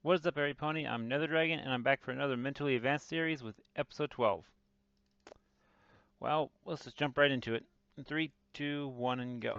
What's up, Harry Pony? I'm Nether Dragon, and I'm back for another Mentally Advanced series with episode 12. Well, let's just jump right into it. In 3, 2, 1, and go.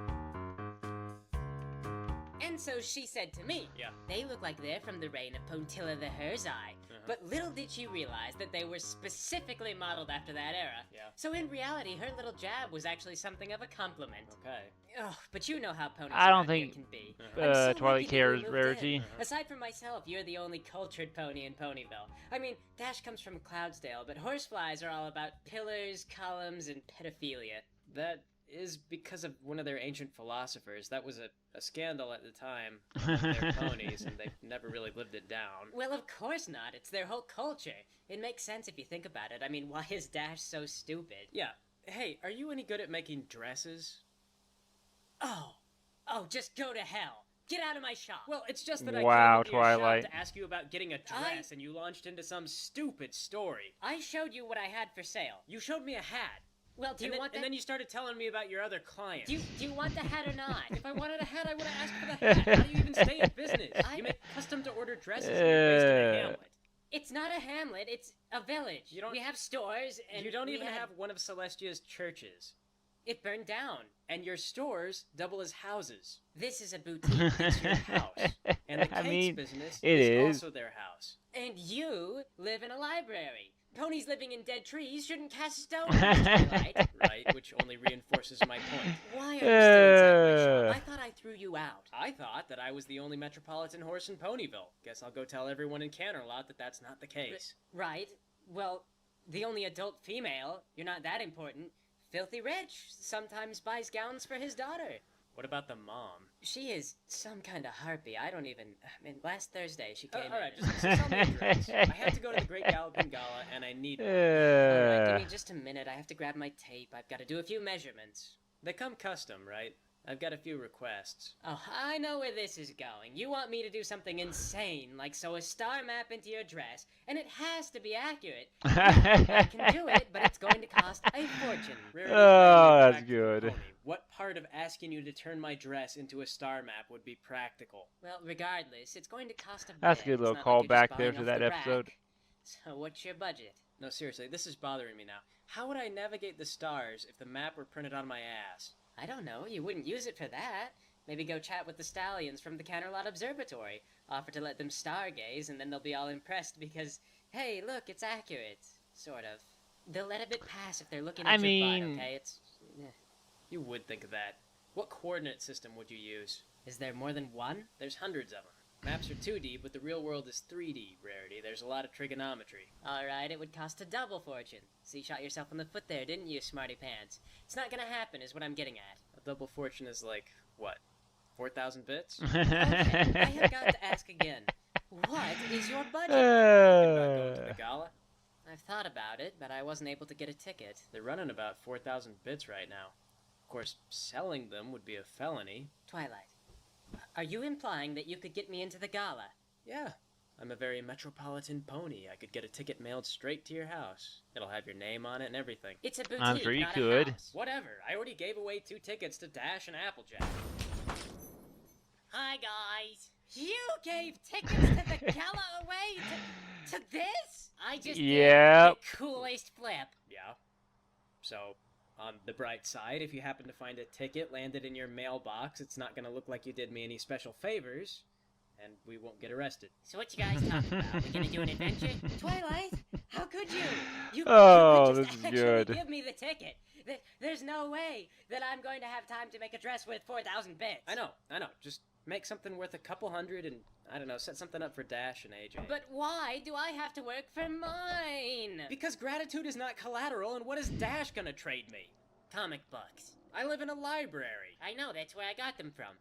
And so she said to me, Yeah. they look like they're from the reign of Pontilla the Herzai. But little did she realize that they were specifically modeled after that era. Yeah. So in reality, her little jab was actually something of a compliment. Okay. Ugh, but you know how ponies I don't around here think, can be. I'm so Twilight lucky that you cares moved rarity. in. Aside from myself, you're the only cultured pony in Ponyville. I mean, Dash comes from Cloudsdale, but horseflies are all about pillars, columns, and pedophilia. That is because of one of their ancient philosophers. That was a scandal at the time. They're ponies, and they've never really lived it down. Well, of course not. It's their whole culture. It makes sense if you think about it. I mean, why is Dash so stupid? Yeah. Hey, are you any good at making dresses? Oh, just go to hell. Get out of my shop. Well, it's just that Wow, I came into your Twilight. shop to ask you about getting a dress, and you launched into some stupid story. I showed you what I had for sale. You showed me a hat. Well, do and you then, want that? and then you started telling me about your other clients. Do you want the hat or not? If I wanted a hat, I would have asked for the hat. How do you even stay in business? You make custom-to-order dresses and you're based in a hamlet. It's not a hamlet. It's a village. You don't- We have stores, and You don't we even had- have one of Celestia's churches. It burned down. And your stores double as houses. This is a boutique. It's your house. And the I cakes mean, business it is. also their house. And you live in a library. Ponies living in dead trees shouldn't cast stones, right? Right, which only reinforces my point. Why are you still inside my Uh. shop? I thought I threw you out. I thought that I was the only metropolitan horse in Ponyville. Guess I'll go tell everyone in Canterlot that that's not the case. Right. Well, the only adult female. You're not that important. Filthy Rich sometimes buys gowns for his daughter. What about the mom? She is some kind of harpy. I mean, last Thursday she came Alright, in. just tell me a dress. I had to go to the Great Galloping Gala, and I need one. Alright, give Uh, me just a minute. I have to grab my tape. I've got to do a few measurements. They come custom, right? I've got a few requests. Oh, I know where this is going. You want me to do something insane, like sew a star map into your dress, and it has to be accurate. I can do it, but it's going to cost a fortune. Rarity's Oh, very that's practical good. pony. What part of asking you to turn my dress into a star map would be practical? Well, regardless, it's going to cost a bit. That's a good It's little not call like you're just back there buying to off that the episode. rack. So what's your budget? No, seriously, this is bothering me now. How would I navigate the stars if the map were printed on my ass? I don't know. You wouldn't use it for that. Maybe go chat with the stallions from the Canterlot Observatory. Offer to let them stargaze, and then they'll be all impressed because, hey, look, it's accurate. Sort of. They'll let a bit pass if they're looking I at your mean- butt, okay? It's... You would think of that. What coordinate system would you use? Is there more than one? There's hundreds of them. Maps are 2D, but the real world is 3D, Rarity. There's a lot of trigonometry. Alright, it would cost a double fortune. So you shot yourself in the foot there, didn't you, smarty pants? It's not gonna happen, is what I'm getting at. A double fortune is like, what, 4,000 bits? Okay, I have got to ask again. What is your budget? About going to the gala? I've thought about it, but I wasn't able to get a ticket. They're running about 4,000 bits right now. Of course, selling them would be a felony. Twilight, are you implying that you could get me into the gala? Yeah, I'm a very metropolitan pony. I could get a ticket mailed straight to your house. It'll have your name on it and everything. It's a boutique, I'm sure you not a could. house. Whatever, I already gave away 2 tickets to Dash and Applejack. Hi, guys. You gave tickets to the gala away to this? I just Yep. did the coolest flip. Yeah. So, on the bright side, if you happen to find a ticket landed in your mailbox, it's not gonna look like you did me any special favors, and we won't get arrested. So what you guys talking about? We gonna do an adventure? Twilight, how could you? You Oh, could this just is actually good. give me the ticket. There's no way that I'm going to have time to make a dress with 4,000 bits. I know. Just make something worth a couple hundred and, I don't know, set something up for Dash and AJ. But why do I have to work for mine? Because gratitude is not collateral, and what is Dash gonna trade me? Comic books. I live in a library. I know, that's where I got them from.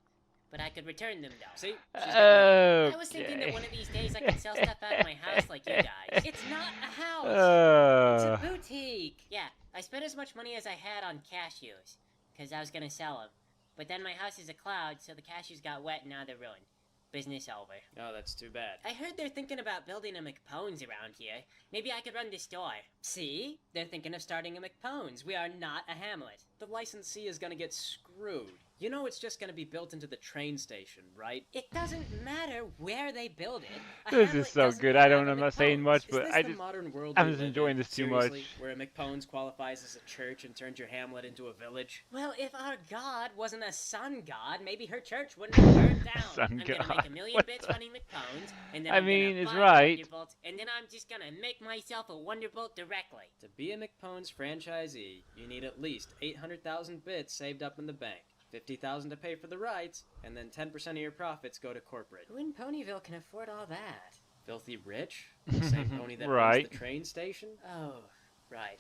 But I could return them though. See? She's got nothing. I was thinking that Okay. one of these days I could sell stuff out of my house like you guys. It's not a house. It's Uh, a boutique. Yeah, I spent as much money as I had on cashews, because I was going to sell them. But then my house is a cloud, so the cashews got wet and now they're ruined. Business over. Oh, that's too bad. I heard they're thinking about building a McPones around here. Maybe I could run the store. See? They're thinking of starting a McPones. We are not a hamlet. The licensee is gonna get screwed. You know it's just gonna be built into the train station, right? It doesn't matter where they build it. A This is hamlet so doesn't good. I have don't a I'm not saying McPones. much, Is but this the modern world I'm we just live enjoying in? this too Seriously? much. Where a McPones qualifies as a church and turns your hamlet into a village? Well, if our god wasn't a sun god, maybe her church wouldn't have burned down. Sun I'm gonna god. make a million What bits the- running McPones, and then I I'm mean, gonna it's buy right. Wonderbolt, and then I'm just gonna make myself a Wonderbolt directly. To be a McPones franchisee, you need at least 800,000 bits saved up in the bank, 50,000 to pay for the rights, and then 10% of your profits go to corporate. Who in Ponyville can afford all that? Filthy rich? The same pony that Right. owns the train station? Oh, right.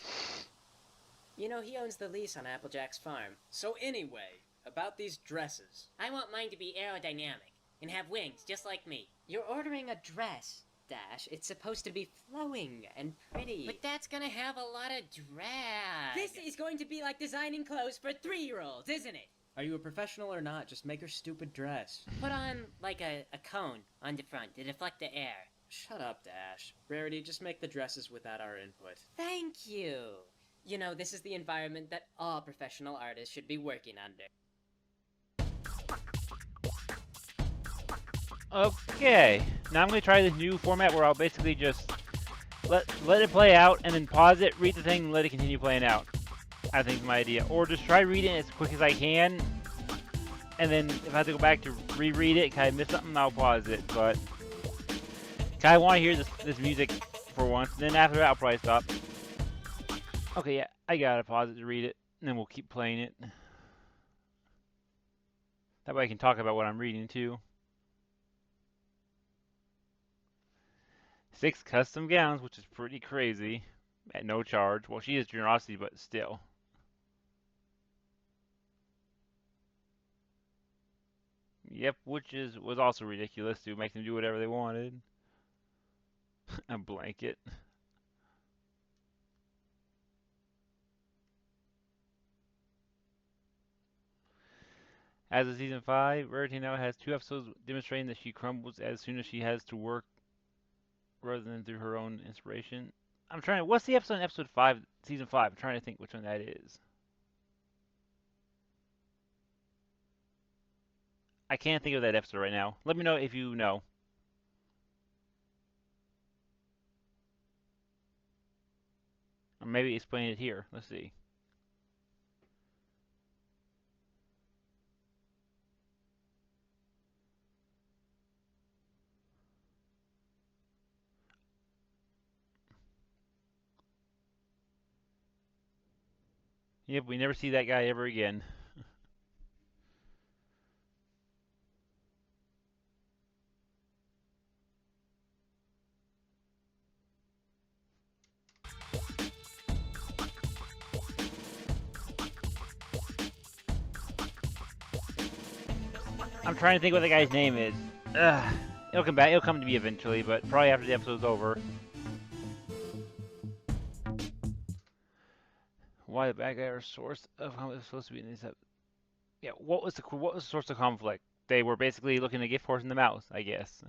You know, he owns the lease on Applejack's farm. So anyway, about these dresses. I want mine to be aerodynamic and have wings just like me. You're ordering a dress, Dash. It's supposed to be flowing and pretty. But that's gonna have a lot of drag. This is going to be like designing clothes for 3-year-olds, isn't it? Are you a professional or not? Just make her stupid dress. Put on, like, a cone on the front to deflect the air. Shut up, Dash. Rarity, just make the dresses without our input. Thank you. You know, this is the environment that all professional artists should be working under. Okay, now I'm going to try this new format where I'll basically just let it play out and then pause it, read the thing, and let it continue playing out. I think is my idea. Or just try reading it as quick as I can, and then if I have to go back to reread it, because I missed something, I'll pause it. But I want to hear this music for once, then after that I'll probably stop. Okay, yeah, I gotta pause it to read it, and then we'll keep playing it. That way I can talk about what I'm reading too. 6 custom gowns, which is pretty crazy, at no charge. Well, she is generosity, but still. Yep, which was also ridiculous to make them do whatever they wanted. A blanket. As of season 5, Rarity now has 2 episodes demonstrating that she crumbles as soon as she has to work rather than through her own inspiration. I'm trying to, what's the episode in episode 5, season 5? I'm trying to think which one that is. I can't think of that episode right now. Let me know if you know. Or maybe explain it here. Let's see. Yep, we never see that guy ever again. I'm trying to think what the guy's name is. Ugh. It'll come back. It'll come to me eventually, but probably after the episode's over. Why the bad guy are source of how it's supposed to be in this episode? Yeah, what was the source of conflict? They were basically looking to get Force in the mouth, I guess.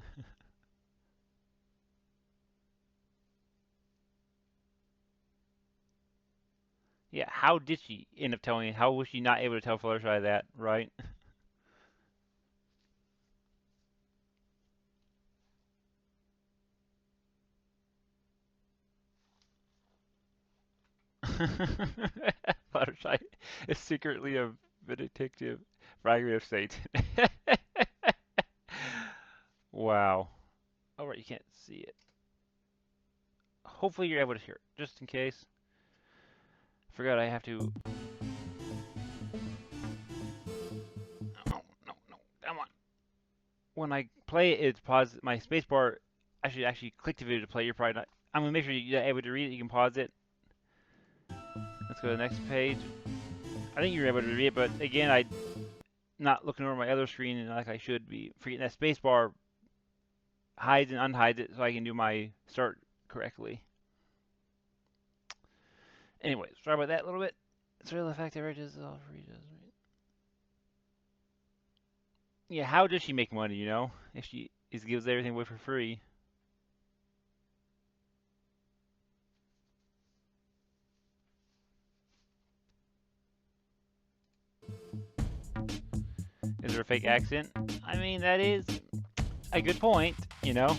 Yeah, how did she end up telling? How was she not able to tell Fluttershy that, right? Fluttershy is secretly a vindictive fragment of Satan. Wow. Alright, you can't see it. Hopefully you're able to hear it, just in case. Forgot I have to... No, no, no, come on. When I play it, it's pause my spacebar. I should actually click the video to play. You're probably not... I'm going to make sure you're able to read it. You can pause it. Let's go to the next page. I think you're able to read it, but again, I'm not looking over my other screen and like I should be. Forgetting that spacebar hides and unhides it so I can do my start correctly. Anyway, sorry about that a little bit. It's really the fact that Reg is all free does, right? Yeah, how does she make money, you know? If she gives everything away for free. under a fake accent. I mean, that is a good point, you know?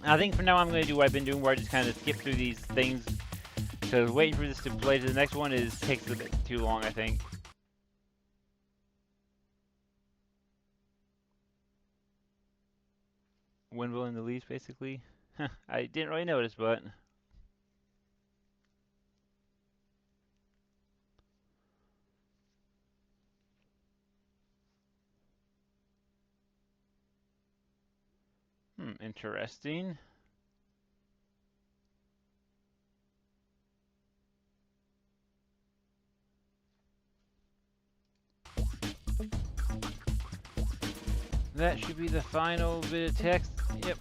I think for now I'm going to do what I've been doing, where I just kind of skip through these things, because waiting for this to play to the next one takes a bit too long, I think. Winville in the least, basically. I didn't really notice, but... interesting. That should be the final bit of text. Yep.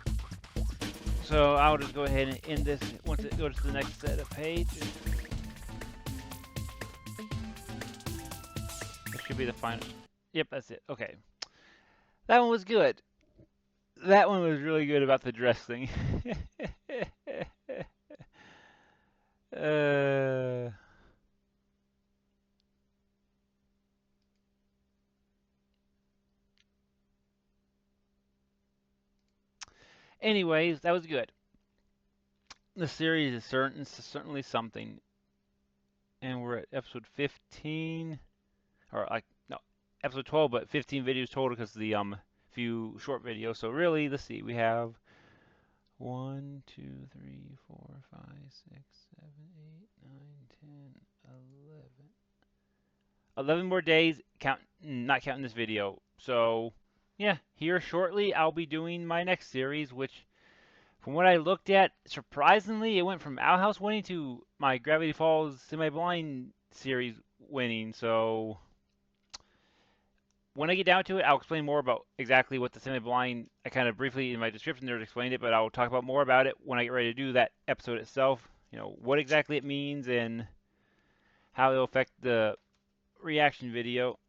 So I'll just go ahead and end this once it goes to the next set of page. That should be the final. Yep, that's it. Okay. That one was good. That one was really good about the dress thing. uh... Anyways, that was good. The series is certainly something. And we're at episode 15. Or, like, no, episode 12, but 15 videos total because of the few short videos. So, really, let's see. We have 1, 2, 3, 4, 5, 6, 7, 8, 9, 10, 11. 11 more days, not counting this video. So, yeah, here shortly I'll be doing my next series, which, from what I looked at, surprisingly, it went from Owl House winning to my Gravity Falls Semi-Blind series winning. So, when I get down to it, I'll explain more about exactly what the Semi-Blind, I kind of briefly in my description there explained it, but I'll talk about more about it when I get ready to do that episode itself. You know, what exactly it means and how it'll affect the reaction video.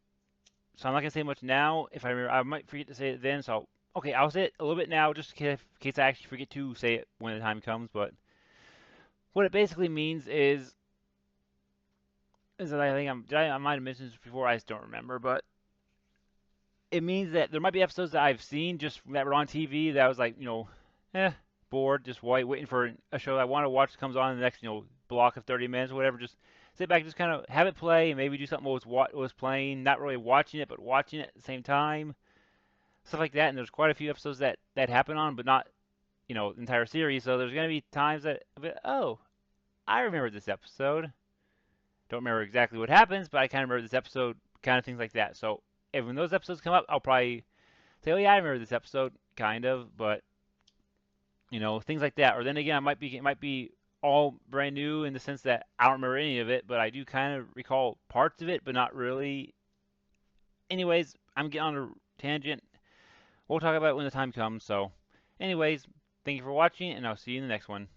So I'm not gonna say much now. If I remember, I might forget to say it then. So okay, I'll say it a little bit now, just in case I actually forget to say it when the time comes. But what it basically means is that I think I might have mentioned this before. I just don't remember. But it means that there might be episodes that I've seen just that were on TV that I was like, bored, just waiting for a show I want to watch comes on in the next, block of 30 minutes or whatever. Just sit back, just kind of have it play, and maybe do something what was playing, not really watching it, but watching it at the same time, stuff like that. And there's quite a few episodes that happen on, but not, the entire series. So there's gonna be times that, oh, I remember this episode. Don't remember exactly what happens, but I kind of remember this episode, kind of things like that. So if when those episodes come up, I'll probably say, oh yeah, I remember this episode, kind of, but things like that. Or then again, it might be all brand new in the sense that I don't remember any of it, but I do kind of recall parts of it, but not really. Anyways, I'm getting on a tangent. We'll talk about it when the time comes. So, anyways, thank you for watching, and I'll see you in the next one.